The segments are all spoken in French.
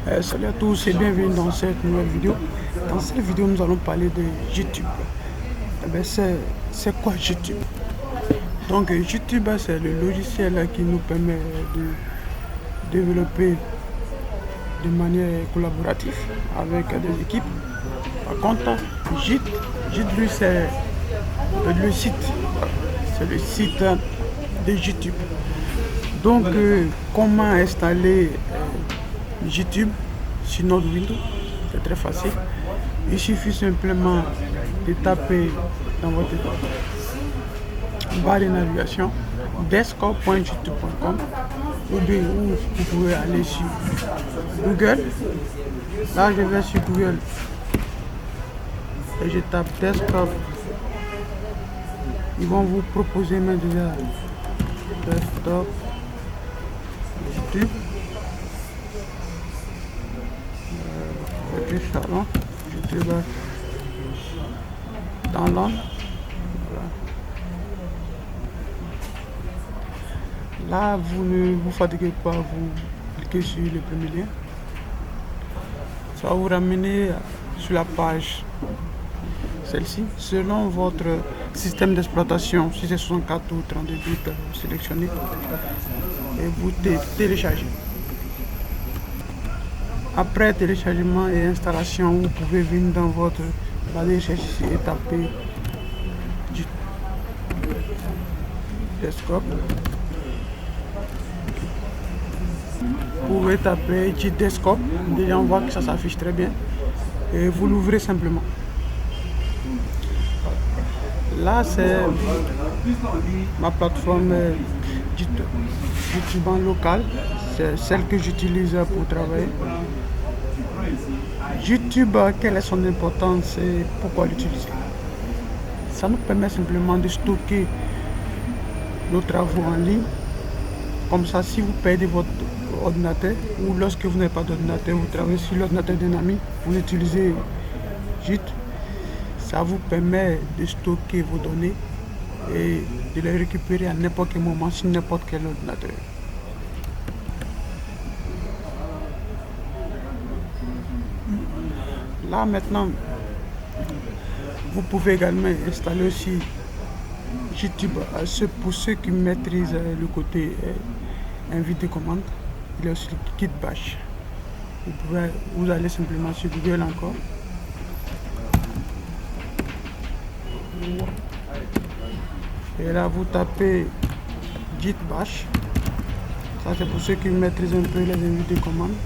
Salut à tous et bienvenue dans cette nouvelle vidéo. Dans cette vidéo, nous allons parler de YouTube. C'est quoi YouTube? Donc YouTube, c'est le logiciel qui nous permet de développer de manière collaborative avec des équipes. Par contre, Git lui, c'est le site. C'est le site de YouTube. Donc, comment installer YouTube sur notre Windows? C'est très facile. Il suffit simplement de taper dans votre barre de navigation desktop.youtube.com ou bien vous pouvez aller sur Google. Là, je vais sur Google et je tape desktop. Ils vont vous proposer maintenant déjà desktop YouTube. Salon, YouTube dans l'an. Là, vous ne vous fatiguez pas, vous cliquez sur le premier lien. Ça va vous ramener sur la page, celle-ci. Selon votre système d'exploitation, si c'est 64 ou 32 bits, vous sélectionnez et vous téléchargez. Après téléchargement et installation, vous pouvez venir dans votre barre de recherche ici et taper desktop. Vous pouvez taper Git Desktop. Déjà on voit que ça s'affiche très bien. Et vous l'ouvrez simplement. Là c'est ma plateforme YouTube en local. C'est celle que j'utilise pour travailler. YouTube, quelle est son importance et pourquoi l'utiliser? Ça nous permet simplement de stocker nos travaux en ligne. Comme ça, si vous perdez votre ordinateur ou lorsque vous n'avez pas d'ordinateur, vous travaillez sur l'ordinateur d'un ami, vous utilisez Git, ça vous permet de stocker vos données et de les récupérer à n'importe quel moment sur n'importe quel ordinateur. Là maintenant, vous pouvez également installer aussi YouTube. Pour ceux qui maîtrisent le côté invite des commandes, il y a aussi le Git Bash. Vous allez simplement sur Google encore. Et là vous tapez Git Bash. Ça c'est pour ceux qui maîtrisent un peu les invites des commandes.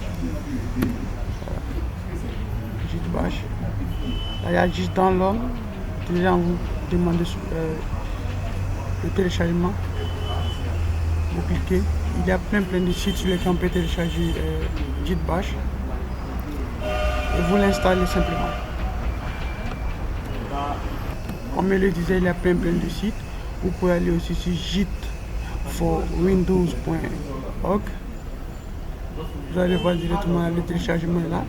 Git Bash. Là il y a Git Download. Déjà vous demandez le téléchargement. Vous cliquez. Il y a plein de sites sur lesquels on peut télécharger Git Bash. Et vous l'installez simplement. Comme je le disais, il y a plein de sites. Vous pouvez aller aussi sur gitforwindows.org. Vous allez voir directement le téléchargement là.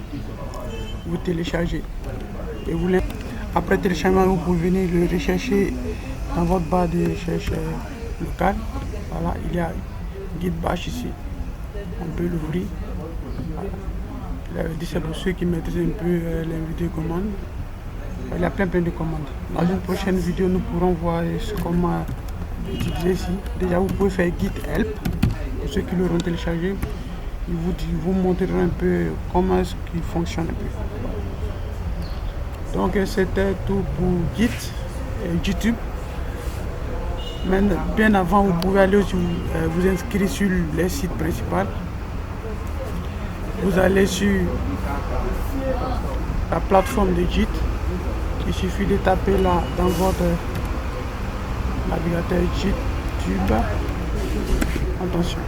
Vous téléchargez. Et après téléchargement, vous pouvez venir le rechercher dans votre barre de recherche locale. Voilà, il y a Git Bash ici. On peut l'ouvrir. Voilà. C'est pour ceux qui maîtrisent un peu l'invité de commande. Il y a plein de commandes. Dans une prochaine vidéo, nous pourrons voir comment utiliser ici. Déjà, vous pouvez faire Git Help. Pour ceux qui l'auront téléchargé, ils vous montreront un peu comment est-ce qu'il fonctionne un peu. Donc, c'était tout pour Git et YouTube. Mais bien avant, vous pouvez aller aussi vous inscrire sur les sites principaux. Vous allez sur la plateforme de Git. Il suffit de taper là dans votre navigateur GitHub. Attention.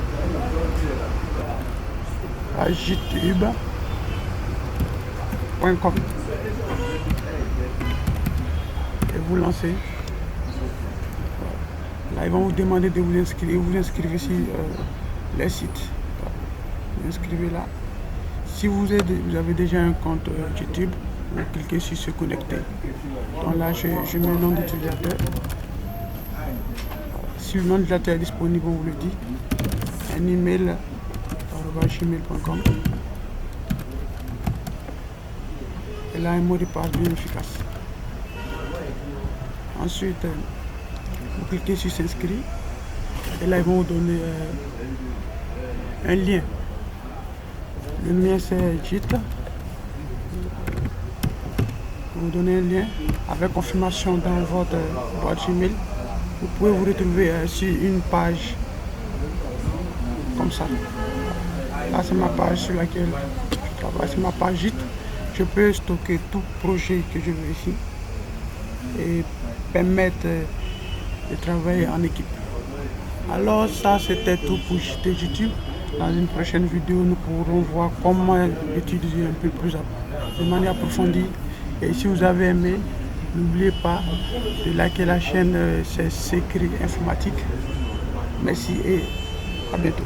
À github.com. Et vous lancez. Là, ils vont vous demander de vous inscrire. Vous inscrivez sur les sites. Vous inscrivez là. Si vous avez déjà un compte YouTube, vous cliquez sur se connecter. Donc là, je mets le nom d'utilisateur. Si le nom d'utilisateur est disponible, on vous le dit. Un email gmail.com. il a un mot de passe bien efficace. Ensuite, vous cliquez sur s'inscrire et là ils vont vous donner un lien. Le mien c'est JIT. Vous donnez un lien avec confirmation dans votre boîte Gmail. Vous pouvez vous retrouver sur une page comme ça. Là c'est ma page sur laquelle je travaille, c'est ma page JIT. Je peux stocker tout projet que je veux ici et permettre de travailler en équipe. Alors ça c'était tout pour JT YouTube. Dans une prochaine vidéo nous pourrons voir comment utiliser un peu plus de manière approfondie. Et si vous avez aimé, n'oubliez pas de liker la chaîne, c'est Secret Informatique. Merci et à bientôt.